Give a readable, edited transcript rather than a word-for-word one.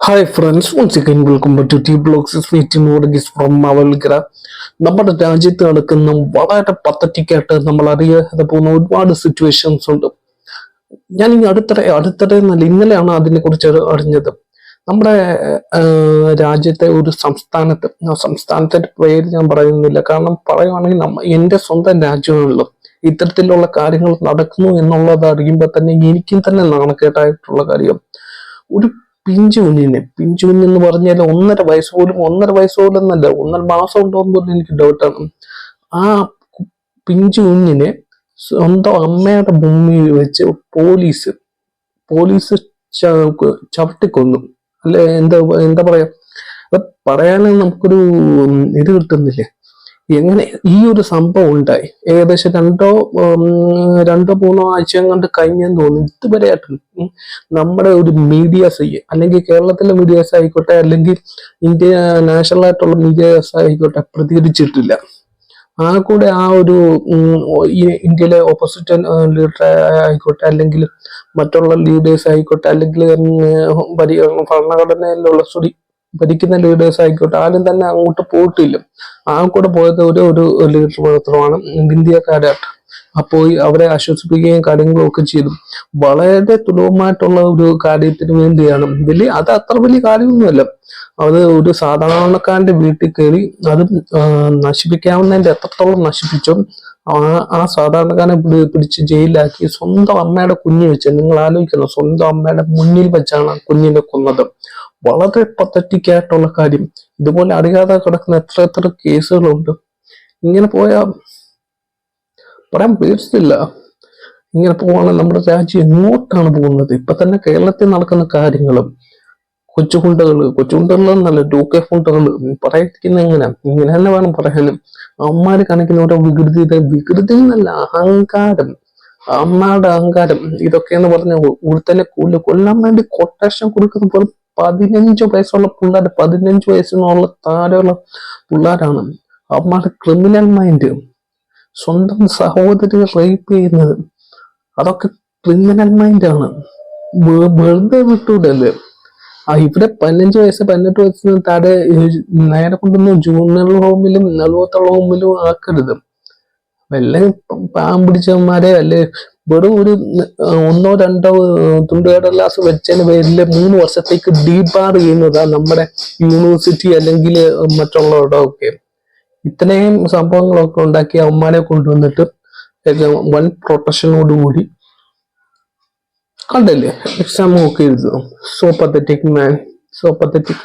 Hi friends, once again welcome back to T Blogs is from Mavalkira. നമ്മുടെ രാജ്യത്ത് നടക്കുന്ന വളരെ പത്തറ്റിക്കായിട്ട് നമ്മൾ അറിയാതെ പോകുന്ന ഒരുപാട് സിറ്റുവേഷൻസ് ഉണ്ട്. ഞാൻ ഈ അടുത്തിടെ എന്നല്ല ഇന്നലെയാണ് അതിനെ കുറിച്ച് അറിഞ്ഞത്. നമ്മുടെ രാജ്യത്തെ ഒരു സംസ്ഥാനത്തിന്റെ പേര് ഞാൻ പറയുന്നില്ല, കാരണം പറയുവാണെങ്കിൽ എന്റെ സ്വന്തം രാജ്യമാണല്ലോ ഇത്തരത്തിലുള്ള കാര്യങ്ങൾ നടക്കുന്നു എന്നുള്ളത് അറിയുമ്പോൾ തന്നെ എനിക്കും തന്നെ നാണക്കേട്ടായിട്ടുള്ള കാര്യം. ഒരു പിഞ്ചു കുഞ്ഞെന്ന് പറഞ്ഞാൽ ഒന്നര വയസ്സ് പോലും എന്നല്ല, 1.5 മാസം ഉണ്ടോ എന്ന് പോലും എനിക്ക് ഡൗട്ടാണ്. ആ പിഞ്ചു കുഞ്ഞിനെ സ്വന്തം അമ്മയുടെ ഭൂമിയിൽ വെച്ച് പോലീസ് ചവിട്ടിക്കൊന്നു. അല്ലെ, എന്താ പറയാ, പറയാനും നമുക്കൊരു ഇത് കിട്ടുന്നില്ലേ. എങ്ങനെ ഈ ഒരു സംഭവം ഉണ്ടായി? ഏകദേശം രണ്ടോ മൂന്നോ ആഴ്ച കണ്ട് കഴിഞ്ഞെന്ന് തോന്നുന്നു. ഇതുവരെയായിട്ടും നമ്മുടെ ഒരു മീഡിയാസ്, അല്ലെങ്കിൽ കേരളത്തിലെ മീഡിയാസ് ആയിക്കോട്ടെ, അല്ലെങ്കിൽ ഇന്ത്യ നാഷണൽ ആയിട്ടുള്ള മീഡിയാസ് ആയിക്കോട്ടെ, പ്രതികരിച്ചിട്ടില്ല. കൂടെ ആ ഒരു ഇന്ത്യയിലെ ഓപ്പോസിറ്റ് ലീഡർ ആയിക്കോട്ടെ, അല്ലെങ്കിൽ മറ്റുള്ള ലീഡേഴ്സ് ആയിക്കോട്ടെ, അല്ലെങ്കിൽ ഭരണഘടനയിലുള്ള ഭരിക്കുന്ന ലീഡേഴ്സ് ആയിക്കോട്ടെ, ആരും തന്നെ അങ്ങോട്ട് പോയിട്ടില്ല. കൂടെ പോയത് ഒരു ലീഡർ മാത്രമാണ്, ഇന്ത്യക്കാരായിട്ട്. പോയി അവരെ ആശ്വസിപ്പിക്കുകയും കാര്യങ്ങളും ഒക്കെ ചെയ്തു. വളരെ തുലവുമായിട്ടുള്ള ഒരു കാര്യത്തിന് വേണ്ടിയാണ്. അത് അത്ര വലിയ കാര്യമൊന്നുമല്ല. അത് ഒരു സാധാരണക്കാരന്റെ വീട്ടിൽ കയറി അത് നശിപ്പിക്കാവുന്നതിന്റെ എത്രത്തോളം നശിപ്പിച്ചോ ആ സാധാരണക്കാരനെ പിടിച്ച് ജയിലിലാക്കി സ്വന്തം അമ്മയുടെ കുഞ്ഞ് വെച്ച്, നിങ്ങൾ ആലോചിക്കണം, സ്വന്തം അമ്മയുടെ മുന്നിൽ വെച്ചാണ് കുഞ്ഞിനെ കൊന്നത്. വളരെ പത്തറ്റിക് ആയിട്ടുള്ള കാര്യം. ഇതുപോലെ അറിയാതെ കിടക്കുന്ന എത്ര കേസുകളുണ്ട്. ഇങ്ങനെ പോയാൽ പറയാൻ പേടിച്ചില്ല. ഇങ്ങനെ പോവാണെങ്കിൽ നമ്മുടെ രാജ്യം എങ്ങോട്ടാണ് പോകുന്നത്? ഇപ്പൊ തന്നെ കേരളത്തിൽ നടക്കുന്ന കാര്യങ്ങളും കൊച്ചുകുണ്ടകളെന്നല്ല, 2K ഫുണ്ടുകൾ പറയാതിരിക്കുന്ന ഇങ്ങനെ തന്നെ വേണം പറയാനും. അമ്മമാര് കാണിക്കുന്ന ഓരോ വികൃതി എന്നല്ല, അഹങ്കാരം, അമ്മയുടെ അഹങ്കാരം. ഇതൊക്കെയെന്ന് പറഞ്ഞ ഒരുത്തന്നെ കൊല്ലാൻ വേണ്ടി കൊട്ടേഷൻ കൊടുക്കുന്ന പോലെ 15 വയസ്സുള്ള പിള്ളേർ, 15 വയസ്സിനുള്ള താഴെയുള്ള പിള്ളേരാണ്. അമ്മയുടെ ക്രിമിനൽ മൈൻഡ്. സ്വന്തം സഹോദരിയെ റേപ്പ് ചെയ്യുന്നത്, അതൊക്കെ ക്രിമിനൽ മൈൻഡാണ്. വെറുതെ വിട്ടൂടല്ലേ. ഇവിടെ 18 വയസ്സിന് താഴെ നേരെ കൊണ്ടൊന്നും ജൂനിയർ ഹോമിലും നലുവത്തുള്ള ഹോമിലും ആക്കരുത്. വല്ല പാമ്പിടിച്ചവന്മാരെ, അല്ലെ വെറും ഒരു 1-2 തുണ്ടുകടലാസ് വെച്ചതിന് പേരിൽ 3 വർഷത്തേക്ക് ഡീബാർ ചെയ്യുന്നതാ നമ്മുടെ യൂണിവേഴ്സിറ്റി അല്ലെങ്കിൽ മറ്റുള്ളവരുടെ ഒക്കെ. ഇത്രയും സംഭവങ്ങളൊക്കെ ഉണ്ടാക്കി അവന്മാരെ കൊണ്ടുവന്നിട്ട് വൻ പ്രൊട്ടക്ഷനോടുകൂടി കണ്ടല്ലേ എക്സാം ഒക്കെ എഴുതും. സോ പത്തറ്റിക് മാൻ, സോ പത്തറ്റിക്.